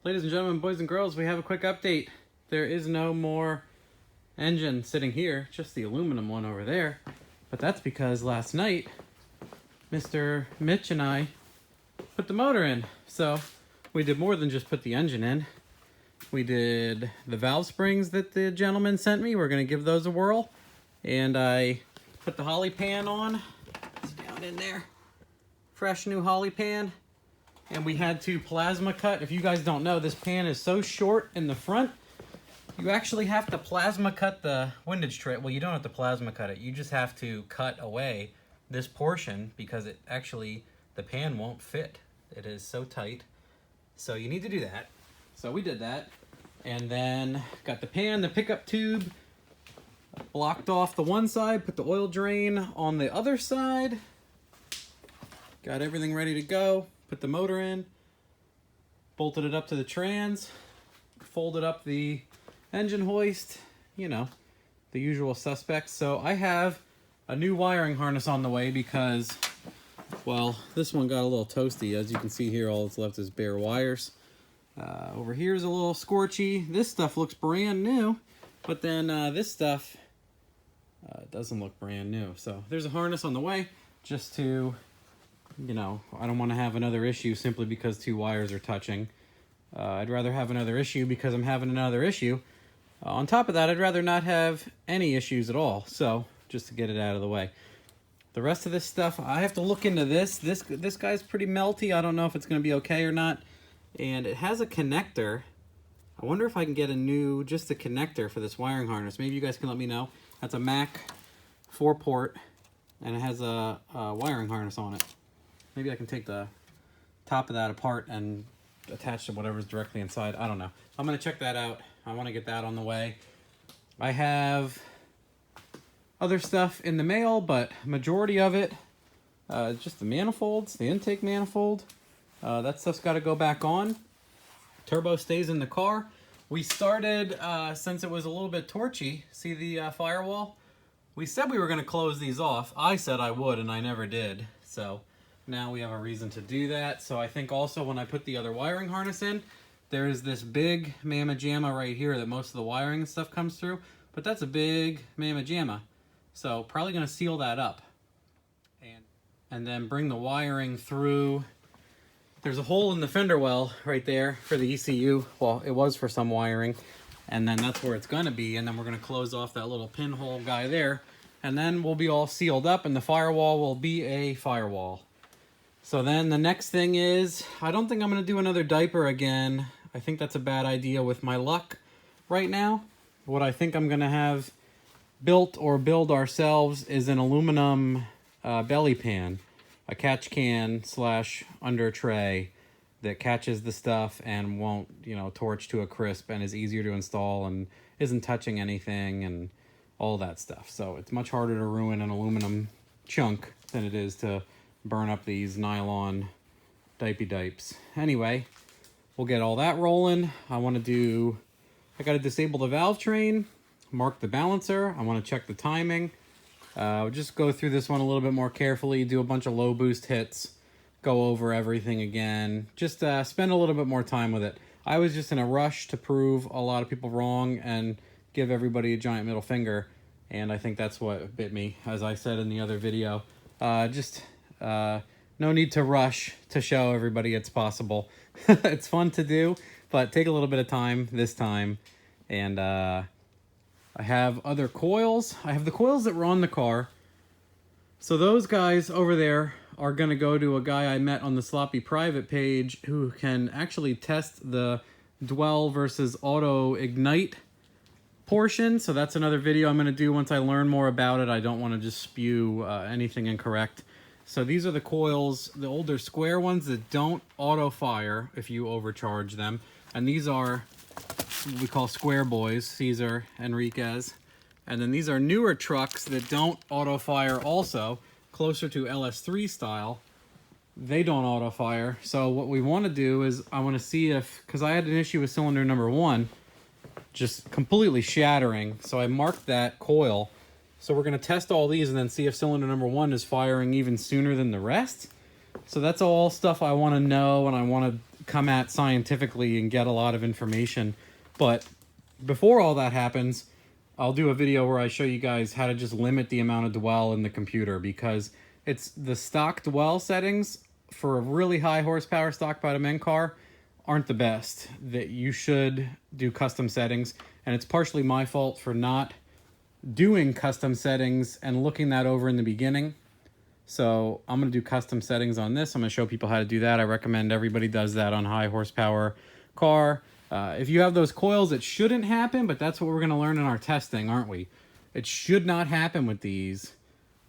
Ladies and gentlemen, boys and girls, we have a quick update. There is no more engine sitting here, just the aluminum one over there. But that's because last night, Mr. Mitch and I put the motor in. So we did more than just put the engine in. We did the valve springs that the gentleman sent me. We're going to give those a whirl. And I put the Holley pan on. It's down in there. Fresh new Holley pan. And we had to plasma cut. If you guys don't know, this pan is so short in the front, you actually have to plasma cut the windage tray. Well, you don't have to plasma cut it. You just have to cut away this portion because it actually, the pan won't fit. It is so tight. So you need to do that. So we did that. And then got the pan, the pickup tube, blocked off the one side, put the oil drain on the other side. Got everything ready to go. Put the motor in, bolted it up to the trans, folded up the engine hoist, you know, the usual suspects. So I have a new wiring harness on the way because, well, this one got a little toasty. As you can see here, all that's left is bare wires. Over here is a little scorchy. This stuff looks brand new, but then this stuff doesn't look brand new. So there's a harness on the way just to, you know, I don't want to have another issue simply because two wires are touching. I'd rather have another issue because I'm having another issue. On top of that, I'd rather not have any issues at all. So just to get it out of the way. The rest of this stuff, I have to look into this. This guy's pretty melty. I don't know if it's going to be okay or not. And it has a connector. I wonder if I can get just a connector for this wiring harness. Maybe you guys can let me know. That's a Mac 4-port, and it has a wiring harness on it. Maybe I can take the top of that apart and attach to whatever's directly inside. I don't know. I'm going to check that out. I want to get that on the way. I have other stuff in the mail, but majority of it, just the manifolds, the intake manifold. That stuff's got to go back on. Turbo stays in the car. We started, since it was a little bit torchy, see the firewall? We said we were going to close these off. I said I would, and I never did. So now we have a reason to do that. So I think also when I put the other wiring harness in, there is this big mamma jamma right here that most of the wiring and stuff comes through. But that's a big mamma jamma. So probably going to seal that up. And then bring the wiring through. There's a hole in the fender well right there for the ECU. Well, it was for some wiring. And then that's where it's going to be. And then we're going to close off that little pinhole guy there. And then we'll be all sealed up and the firewall will be a firewall. So then the next thing is, I don't think I'm going to do another diaper again. I think that's a bad idea with my luck right now. What I think I'm going to have built or build ourselves is an aluminum belly pan. A catch can / under tray that catches the stuff and won't, you know, torch to a crisp and is easier to install and isn't touching anything and all that stuff. So it's much harder to ruin an aluminum chunk than it is to burn up these nylon dipes. Anyway, we'll get all that rolling. I got to disable the valve train, mark the balancer. I want to check the timing. Just go through this one a little bit more carefully, do a bunch of low boost hits, go over everything again. Just spend a little bit more time with it. I was just in a rush to prove a lot of people wrong and give everybody a giant middle finger. And I think that's what bit me, as I said in the other video. No need to rush to show everybody it's possible. It's fun to do, but take a little bit of time this time. And I have other coils. I have the coils that were on the car. So those guys over there are going to go to a guy I met on the Sloppy Private page who can actually test the dwell versus auto ignite portion. So that's another video I'm going to do once I learn more about it. I don't want to just spew anything incorrect. So these are the coils, the older square ones that don't auto fire if you overcharge them. And these are what we call square boys, Cesar, Enriquez. And then these are newer trucks that don't auto fire also, closer to LS3 style. They don't auto fire. So what we want to do is I want to see if, because I had an issue with cylinder number 1, just completely shattering. So I marked that coil. So we're going to test all these and then see if cylinder number 1 is firing even sooner than the rest. So that's all stuff I want to know and I want to come at scientifically and get a lot of information. But before all that happens, I'll do a video where I show you guys how to just limit the amount of dwell in the computer, because it's the stock dwell settings for a really high horsepower stock bottom end car aren't the best. That you should do custom settings, and it's partially my fault for not doing custom settings and looking that over in the beginning. So I'm going to do custom settings on this. I'm going to show people how to do that. I recommend everybody does that on high horsepower car. If you have those coils, it shouldn't happen, but that's what we're going to learn in our testing, aren't we? It should not happen with these,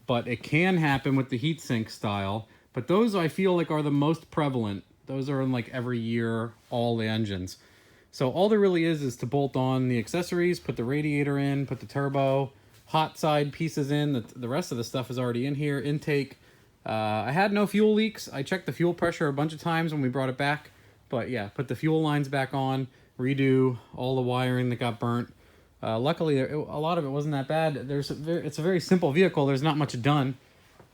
but it can happen with the heatsink style. But those I feel like are the most prevalent. Those are in like every year, all the engines. So all there really is to bolt on the accessories, put the radiator in, put the turbo, hot side pieces in. The rest of the stuff is already in here. Intake. I had no fuel leaks. I checked the fuel pressure a bunch of times when we brought it back. But yeah, put the fuel lines back on, redo all the wiring that got burnt. Luckily, a lot of it wasn't that bad. It's a very simple vehicle. There's not much done.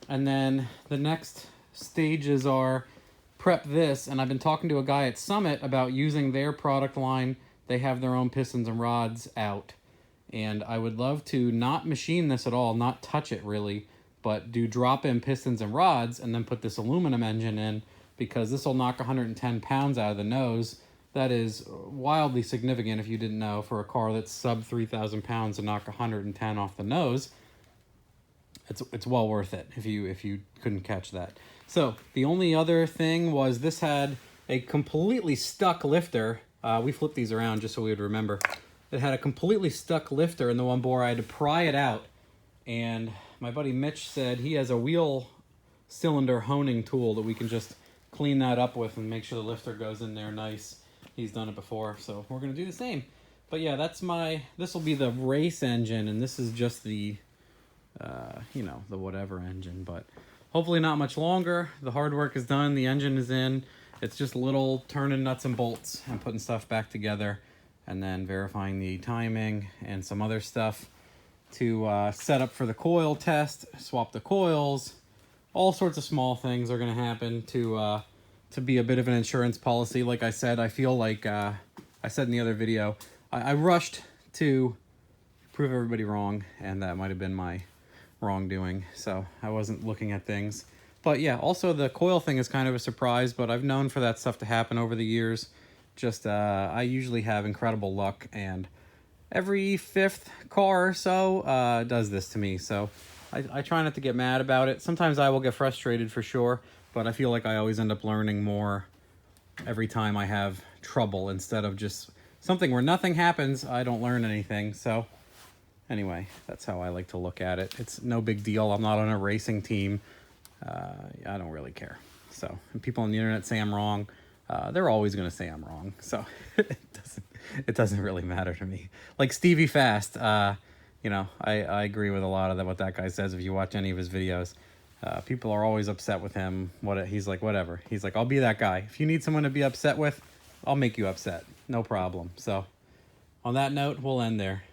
And then the next stages are prep this, and I've been talking to a guy at Summit about using their product line. They have their own pistons and rods out, and I would love to not machine this at all, not touch it really, but do drop-in pistons and rods and then put this aluminum engine in, because this will knock 110 pounds out of the nose. That is wildly significant if you didn't know, for a car that's sub 3,000 pounds to knock 110 off the nose. It's well worth it if you couldn't catch that. So the only other thing was this had a completely stuck lifter. We flipped these around just so we would remember. It had a completely stuck lifter in the one bore. I had to pry it out, and my buddy Mitch said he has a wheel cylinder honing tool that we can just clean that up with and make sure the lifter goes in there nice. He's done it before, so we're gonna do the same. But yeah, this will be the race engine, and this is just the the whatever engine, but hopefully not much longer. The hard work is done. The engine is in. It's just little turning nuts and bolts and putting stuff back together, and then verifying the timing and some other stuff to set up for the coil test, swap the coils. All sorts of small things are going to happen to be a bit of an insurance policy. Like I said, I feel like I said in the other video, I rushed to prove everybody wrong, and that might have been my wrongdoing, so I wasn't looking at things. But yeah, also the coil thing is kind of a surprise, but I've known for that stuff to happen over the years. Just I usually have incredible luck, and every fifth car or so does this to me, so I try not to get mad about it. Sometimes I will get frustrated for sure, but I feel like I always end up learning more every time I have trouble, instead of just something where nothing happens, I don't learn anything. So anyway, that's how I like to look at it. It's no big deal. I'm not on a racing team. I don't really care. So when people on the internet say I'm wrong, they're always going to say I'm wrong. So it doesn't really matter to me. Like Stevie Fast, I agree with a lot of what that guy says. If you watch any of his videos, people are always upset with him. He's like, whatever. He's like, I'll be that guy. If you need someone to be upset with, I'll make you upset. No problem. So on that note, we'll end there.